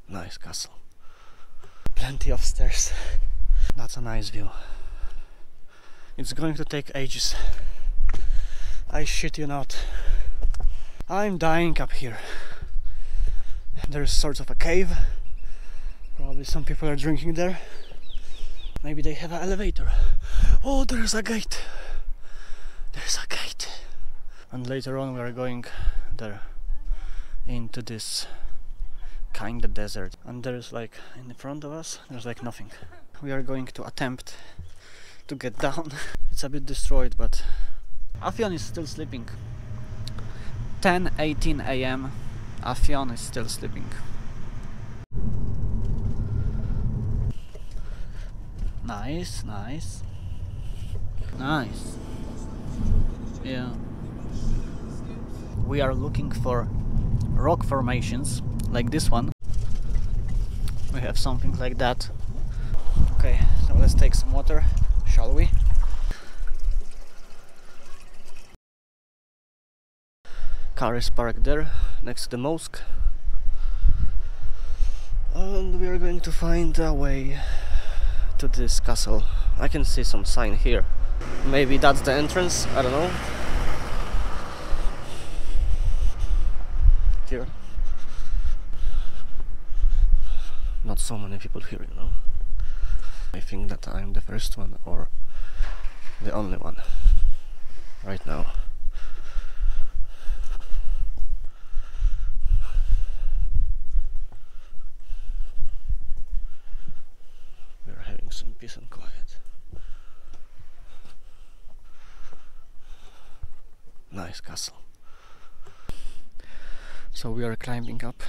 Nice castle. Plenty of stairs. That's a nice view. It's going to take ages. I shit you not. I'm dying up here. There's sort of a cave. Probably some people are drinking there. Maybe they have an elevator. Oh, there's a gate. There's a gate. And later on we are going there into this kinda desert. And there's like in front of us, there's like nothing. We are going to attempt to get down. It's a bit destroyed, but Afyon is still sleeping. 10:18 AM. Afyon is still sleeping. Nice, nice. Nice. Yeah. We are looking for rock formations like this one. We have something like that. Okay, so let's take some water, shall we? Car is parked there, next to the mosque. And we are going to find a way to this castle. I can see some sign here. Maybe that's the entrance, I don't know. Here. Not so many people here, you know. I think that I'm the first one or the only one right now. We're having some peace and quiet. Nice castle. So we are climbing up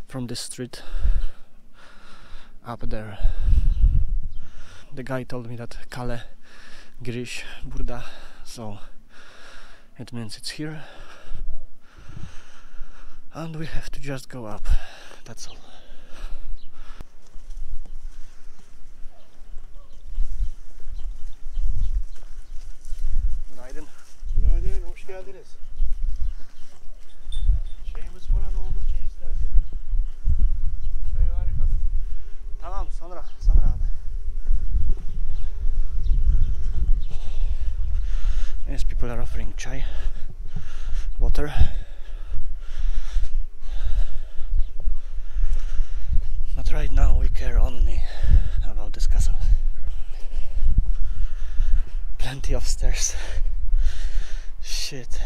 from this street up there. The guy told me that Kale, Girish, Burda, so it means it's here. And we have to just go up, that's all. Günaydın. Günaydın, hoş geldiniz. Şeyimiz falan oldu, çay istersen. Çay harikadır. Tamam, sonra abi. Yes, people are offering chai, water. But right now we care only about this castle. Plenty of stairs. Shit.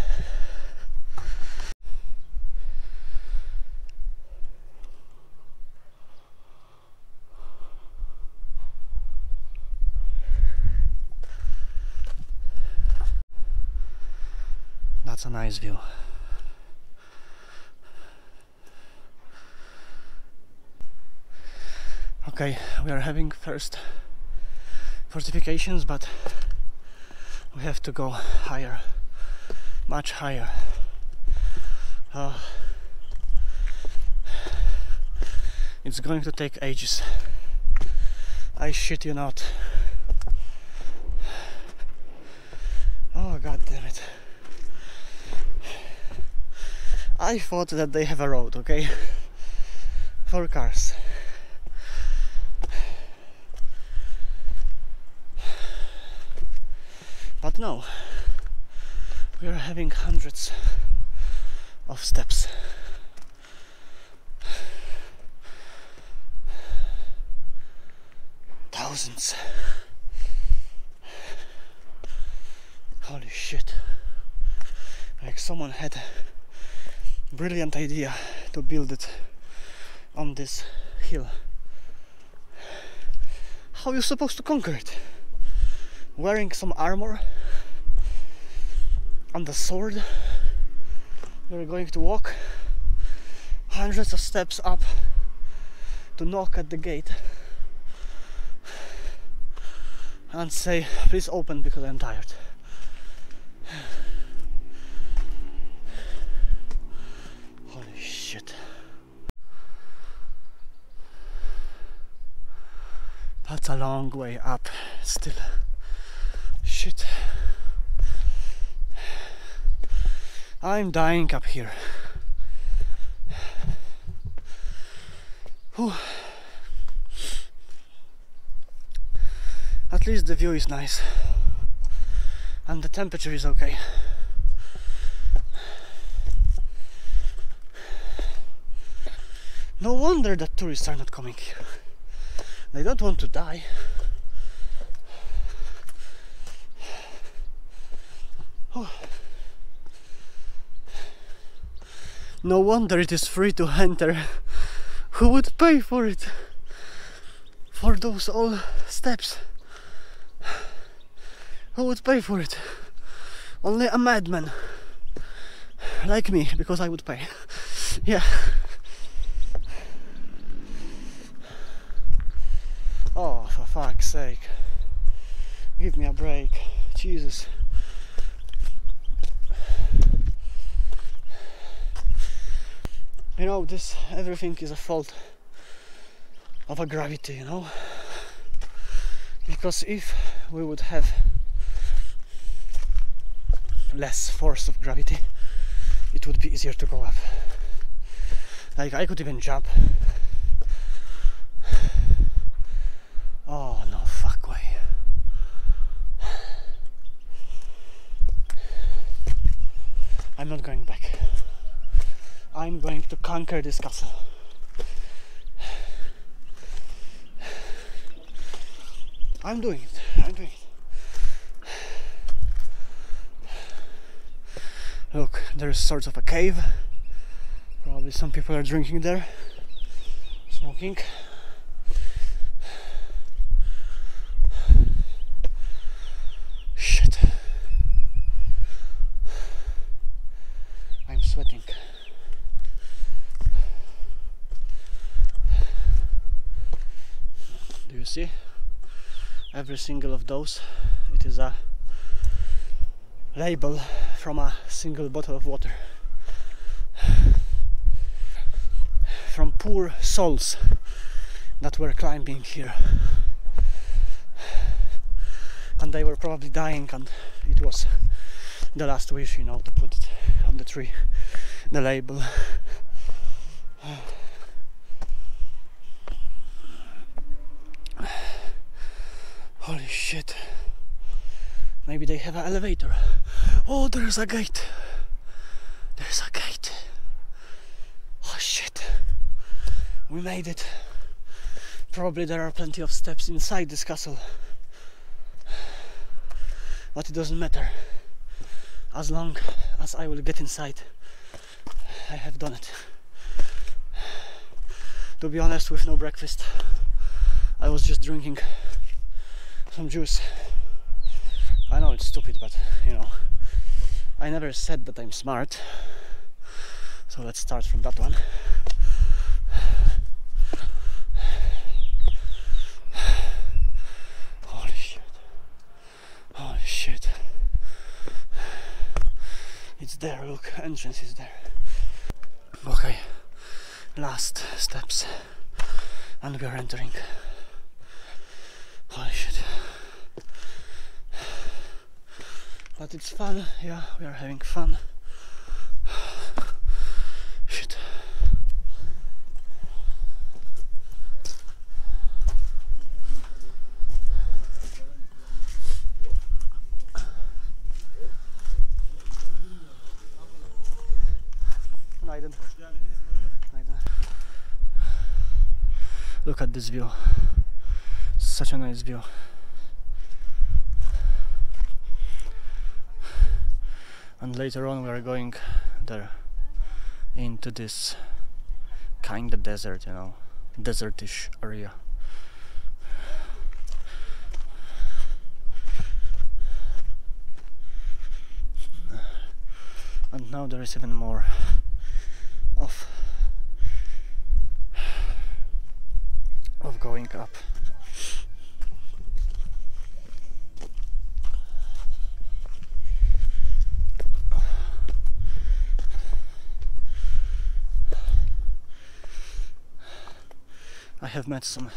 That's a nice view. Okay, we are having first fortifications, but we have to go higher, much higher. It's going to take ages. I shit you not. Oh, god damn it. I thought that they have a road, okay? For cars. But no, we are having hundreds of steps. Thousands. Holy shit. Like someone had a brilliant idea to build it on this hill. How are you supposed to conquer it? Wearing some armor and a sword? You're going to walk hundreds of steps up to knock at the gate and say, please open because I'm tired. Holy shit. That's a long way up still. Shit. I'm dying up here. Whew. At least the view is nice and the temperature is okay. No wonder that tourists are not coming here. They don't want to die. Oh. No wonder it is free to enter. Who would pay for it? For those all steps? Who would pay for it? Only a madman like me, because I would pay. Yeah. Oh, for fuck's sake. Give me a break. Jesus. You know, everything is a fault of a gravity, you know? Because if we would have less force of gravity, it would be easier to go up. Like, I could even jump. Oh no, fuck way. I'm not going back. I'm going to conquer this castle. I'm doing it. I'm doing it. Look, there's sort of a cave. Probably some people are drinking there, smoking. Shit. I'm sweating. Do you see? Every single of those, it is a label from a single bottle of water. From poor souls that were climbing here. And they were probably dying, and it was the last wish, you know, to put it on the tree, the label. Holy shit. Maybe they have an elevator. Oh, there's a gate. There's a gate. Oh shit. We made it. Probably there are plenty of steps inside this castle. But it doesn't matter. As long as I will get inside, I have done it. To be honest, with no breakfast, I was just drinking some juice. I know it's stupid, but you know, I never said that I'm smart. So let's start from that one. Holy shit. Holy shit. It's there, look, entrance is there. Okay, last steps. And we are entering. Holy shit. But it's fun, yeah, we are having fun. Shit. Günaydın. Günaydın. Look at this view. Such a nice view. And later on we are going there into this kind of desert, you know, desertish area. And now there is even more of going up. I have met some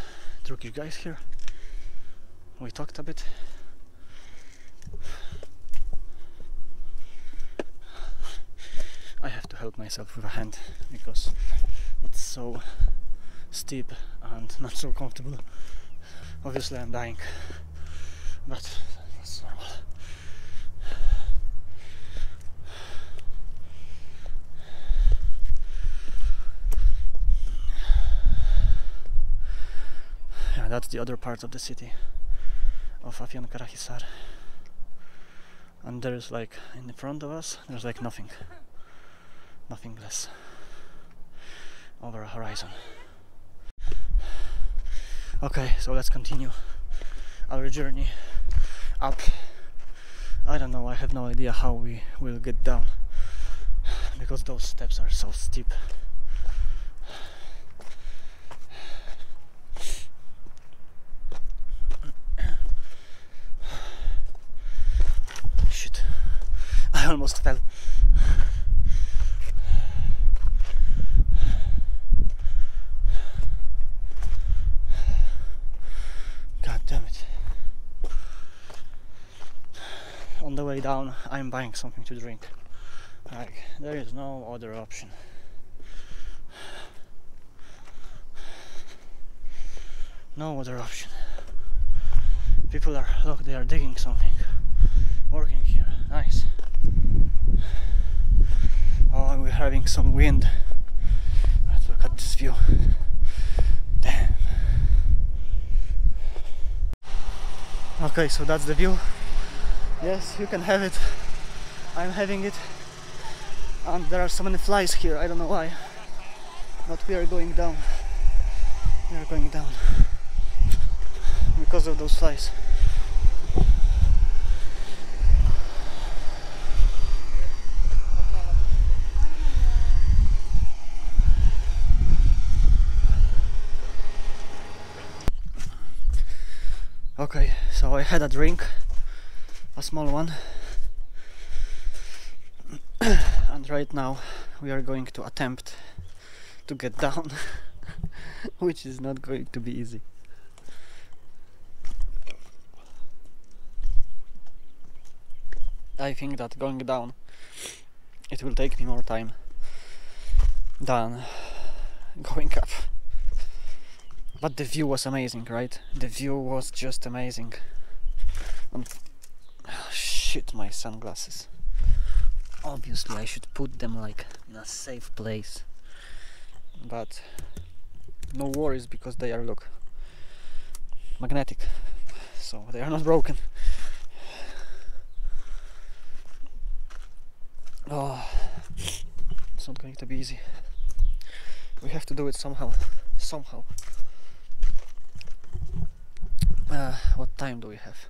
Turkish guys here. We talked a bit. I have to help myself with a hand because it's so steep and not so comfortable. Obviously I'm dying, but that's normal. Yeah, that's the other part of the city of Afyonkarahisar. And there's like, in front of us, there's like nothing less over a horizon. Okay, so let's continue our journey up. I don't know, I have no idea how we will get down because those steps are so steep. Shit, I almost fell. God damn it. On the way down, I'm buying something to drink. Like, there is no other option. No other option. People are, look, they are digging something. Working here, nice. Oh, we're having some wind. Let's look at this view. Damn. Okay, so that's the view. Yes, you can have it. I'm having it. And there are so many flies here, I don't know why. But we are going down. We are going down. Because of those flies. Okay, so I had a drink, a small one, and right now we are going to attempt to get down, which is not going to be easy. I think that going down, it will take me more time than going up. But the view was amazing, right? The view was just amazing. And oh, shit, my sunglasses. Obviously I should put them like in a safe place. But no worries, because they are, look, magnetic. So they are not broken. Oh, it's not going to be easy. We have to do it somehow. What time do we have?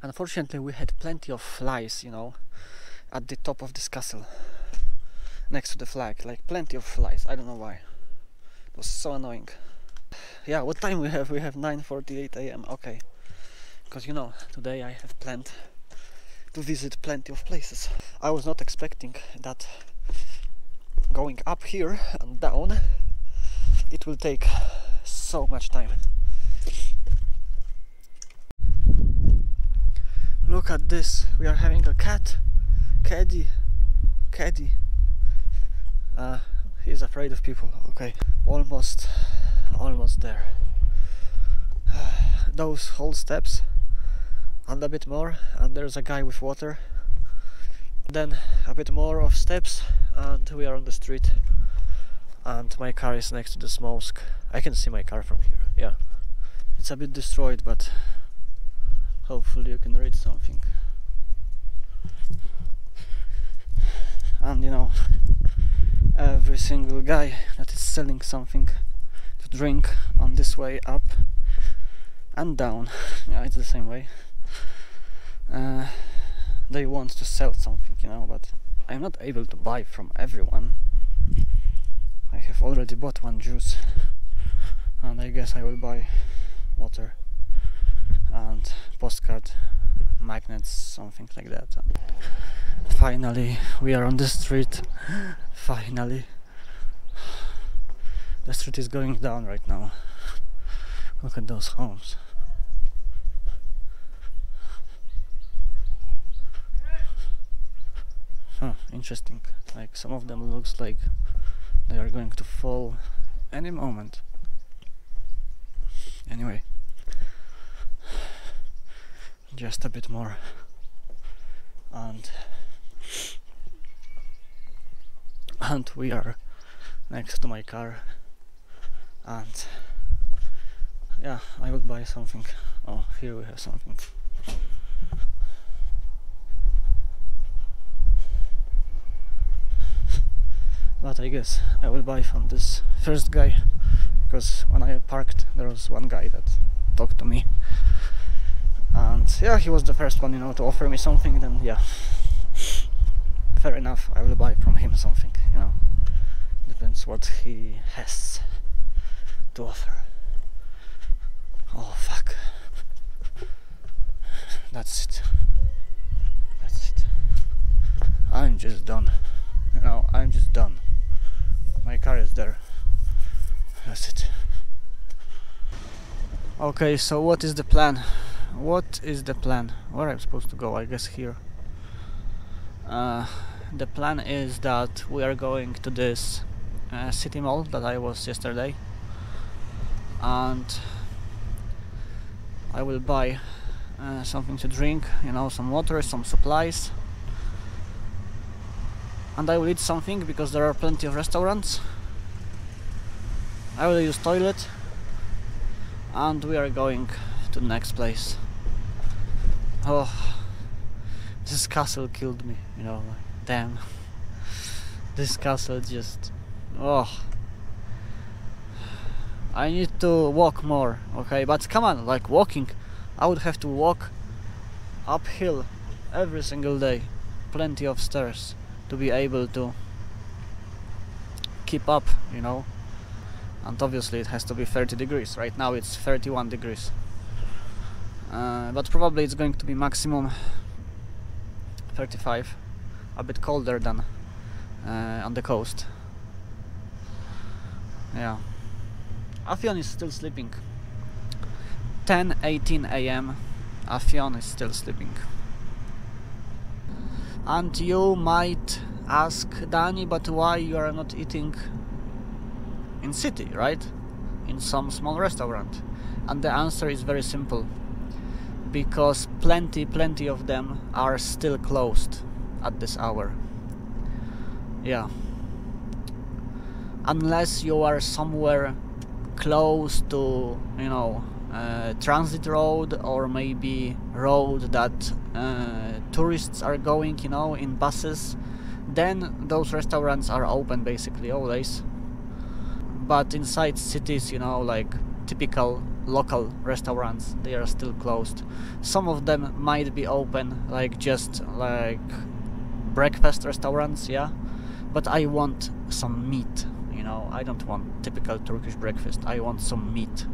Unfortunately, we had plenty of flies, you know, at the top of this castle, next to the flag, like plenty of flies. I don't know why. It was so annoying. Yeah, what time we have? We have 9:48 a.m. Okay, because you know, today I have planned to visit plenty of places. I was not expecting that going up here and down, it will take so much time. Look at this, we are having a cat. Caddy. He's afraid of people. Okay, almost there. Those whole steps and a bit more, and there's a guy with water. Then a bit more of steps and we are on the street, and my car is next to this mosque. I can see my car from here. Yeah, it's a bit destroyed, but hopefully you can read something. And you know, every single guy that is selling something to drink on this way up and down, yeah, it's the same way, they want to sell something, you know, but I'm not able to buy from everyone. I have already bought one juice, and I guess I will buy water and postcard, magnets, something like that. And finally we are on the street. Finally, the street is going down right now. Look at those homes. Interesting. Like, some of them looks like they are going to fall any moment. Anyway, just a bit more, and we are next to my car, and yeah, I will buy something. Oh, here we have something. But I guess I will buy from this first guy, because when I parked there was one guy that talked to me, and yeah, he was the first one, you know, to offer me something. Then yeah, fair enough, I will buy from him something, you know. Depends what he has to offer. Oh fuck. That's it. That's it. I'm just done. You know, I'm just done. My car is there. That's it. Okay, so what is the plan? What is the plan? Where I'm supposed to go? I guess here. The plan is that we are going to this city mall that I was yesterday, and I will buy something to drink, you know, some water, some supplies, and I will eat something because there are plenty of restaurants. I will use toilet, and we are going to the next place. Oh, this castle killed me, you know, like, damn. This castle just... oh. I need to walk more, okay, but come on, like walking, I would have to walk uphill every single day, plenty of stairs, to be able to keep up, you know. And obviously it has to be 30 degrees, right now it's 31 degrees. But probably it's going to be maximum 35, a bit colder than on the coast. Yeah. Afyon is still sleeping. 10:18 AM. Afyon is still sleeping. And you might ask, Dani, but why you are not eating in city, right? In some small restaurant? And the answer is very simple. Because plenty of them are still closed at this hour. Yeah. Unless you are somewhere close to, you know, transit road, or maybe road that tourists are going, you know, in buses, then those restaurants are open basically always. But inside cities, you know, like typical local restaurants, they are still closed. Some of them might be open, like just like breakfast restaurants, yeah, but I want some meat, you know. I don't want typical Turkish breakfast, I want some meat.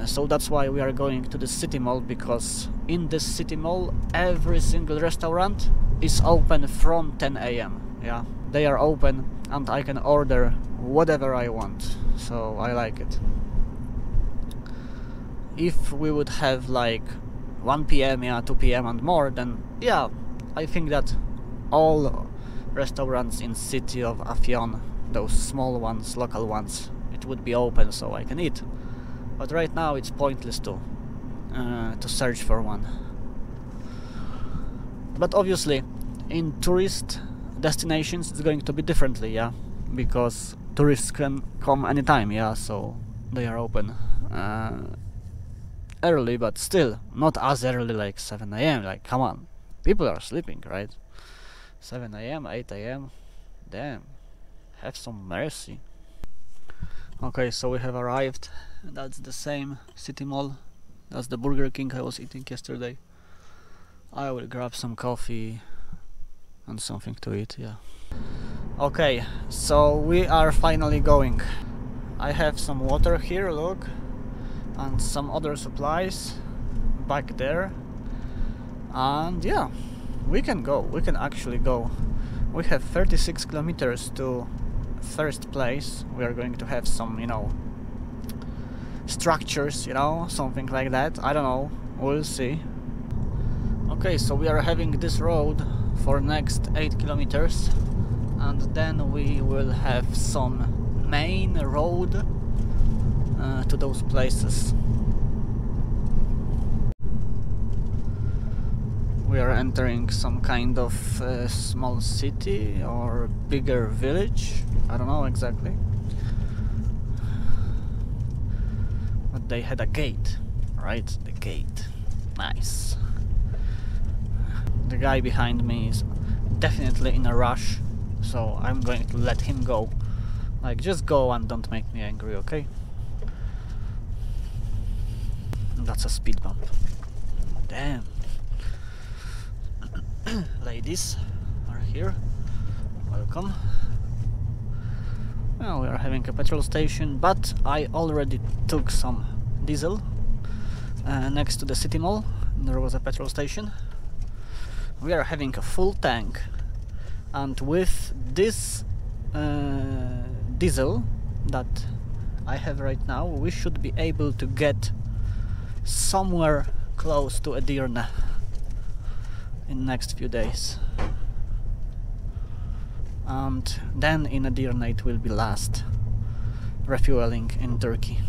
So that's why we are going to the city mall, because in this city mall every single restaurant is open from 10 AM, yeah, they are open, and I can order whatever I want, so I like it. If we would have like 1 PM, yeah, 2 PM and more, then yeah, I think that all restaurants in city of Afyon, those small ones, local ones, it would be open so I can eat. But right now it's pointless to search for one. But obviously in tourist destinations it's going to be differently, yeah, because tourists can come anytime, yeah, so they are open early, but still not as early like 7 AM, like come on, people are sleeping, right? 7 AM, 8 AM, damn, have some mercy. Okay, so we have arrived. That's the same city mall. That's the Burger King I was eating yesterday. I will grab some coffee and something to eat, yeah. Okay, so we are finally going. I have some water here, look, and some other supplies back there. And yeah, we can go, we can actually go. We have 36 kilometers to first place. We are going to have some, you know, structures, you know, something like that. I don't know, we'll see. Okay, so we are having this road for next 8 kilometers, and then we will have some main road to those places. We are entering some kind of small city or bigger village. I don't know exactly. But they had a gate, right? The gate. Nice. The guy behind me is definitely in a rush, so I'm going to let him go. Like, just go and don't make me angry, okay? That's a speed bump. Damn. Ladies are here. Welcome. Well, we are having a petrol station, but I already took some diesel. Next to the city mall there was a petrol station. We are having a full tank, and with this diesel that I have right now, we should be able to get somewhere close to Edirne in the next few days, and then in Edirne it will be last refueling in Turkey.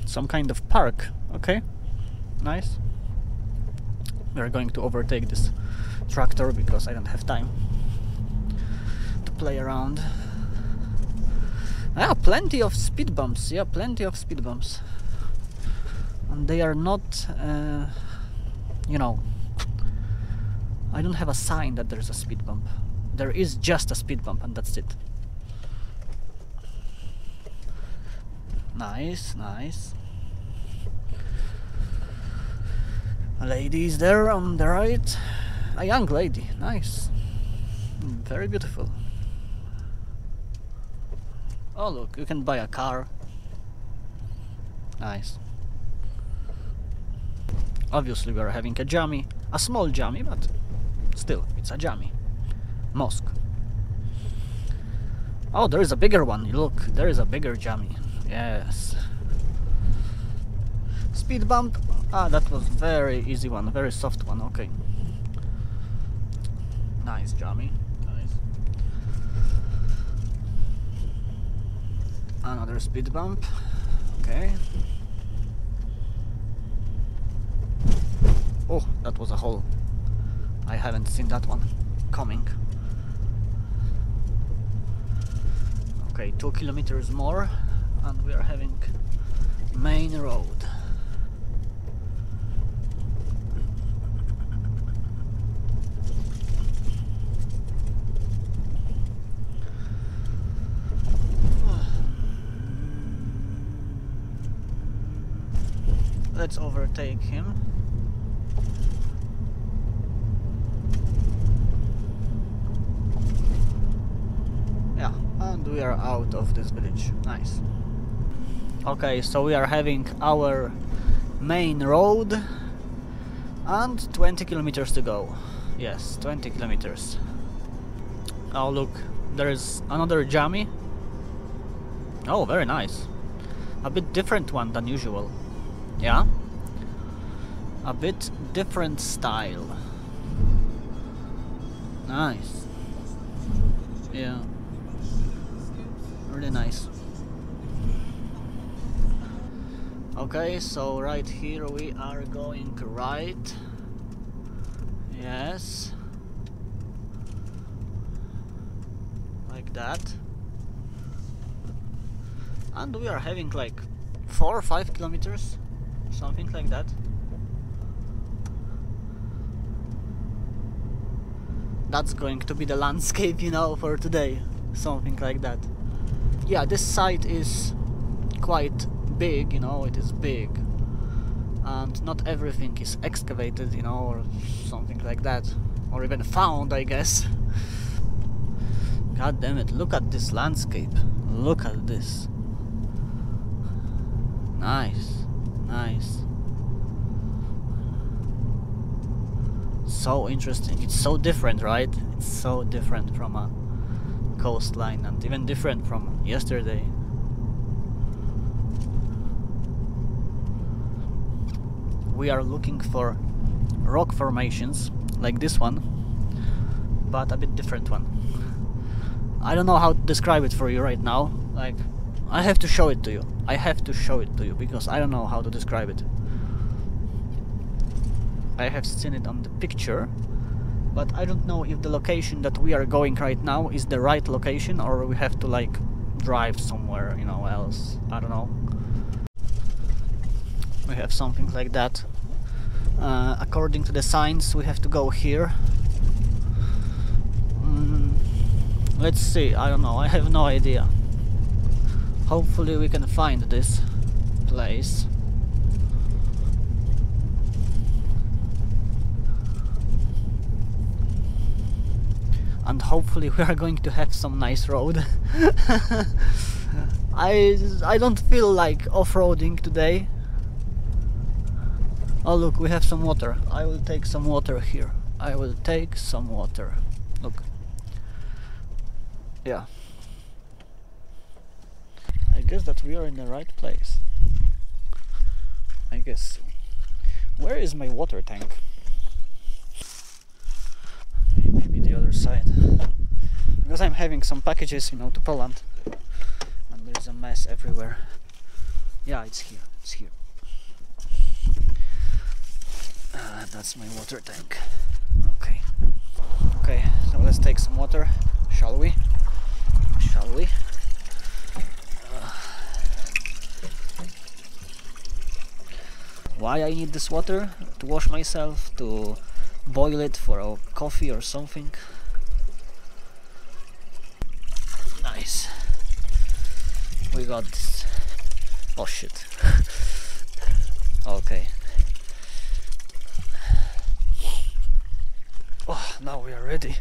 Some kind of park. Okay, nice. We are going to overtake this tractor because I don't have time to play around. Ah, plenty of speed bumps. Yeah, plenty of speed bumps, and they are not you know, I don't have a sign that there's a speed bump. There is just a speed bump and that's it. Nice, nice. A lady is there on the right. A young lady, nice. Very beautiful. Oh look, you can buy a car. Nice. Obviously we are having a jammy. A small jammy, but still, it's a jammy. Mosque. Oh, there is a bigger one. Look, there is a bigger jammy. Yes. Speed bump. Ah, that was very easy one, very soft one. Okay. Nice jammy. Nice. Another speed bump. Okay. Oh, that was a hole. I haven't seen that one coming. Okay, 2 kilometers more and we are having main road. Let's overtake him. Yeah, and we are out of this village. Nice. Okay, so we are having our main road and 20 kilometers to go. Yes, 20 kilometers. Oh look, there is another jammy. Oh, very nice. A bit different one than usual. Yeah? A bit different style. Nice. Yeah. Really nice. Okay, so right here we are going right. Yes. Like that. And we are having like 4 or 5 kilometers. Something like that. That's going to be the landscape, you know, for today. Something like that. Yeah, this site is quite big, you know, it is big. And not everything is excavated, you know, or something like that. Or even found, I guess. God damn it, look at this landscape. Look at this. Nice. Nice. So interesting. It's so different, right? It's so different from a coastline and even different from yesterday. We are looking for rock formations like this one, but a bit different one. I don't know how to describe it for you right now. Like, I have to show it to you. I have to show it to you because I don't know how to describe it. I have seen it on the picture, but I don't know if the location that we are going right now is the right location, or we have to like drive somewhere, you know, else. I don't know. We have something like that. According to the signs, we have to go here. Let's see, I don't know, I have no idea. Hopefully we can find this place. And hopefully we are going to have some nice road. I don't feel like off-roading today. Oh look, we have some water. I will take some water here. I will take some water. Look. Yeah. I guess that we are in the right place. I guess so. Where is my water tank? Maybe the other side. Because I'm having some packages, you know, to Poland. And there's a mess everywhere. Yeah, it's here. It's here. That's my water tank. Okay. Okay, so let's take some water, shall we? Shall we? Why I need this water? To wash myself, to boil it for a coffee or something. Nice. We got this. Oh shit. Okay. Oh, now we are ready.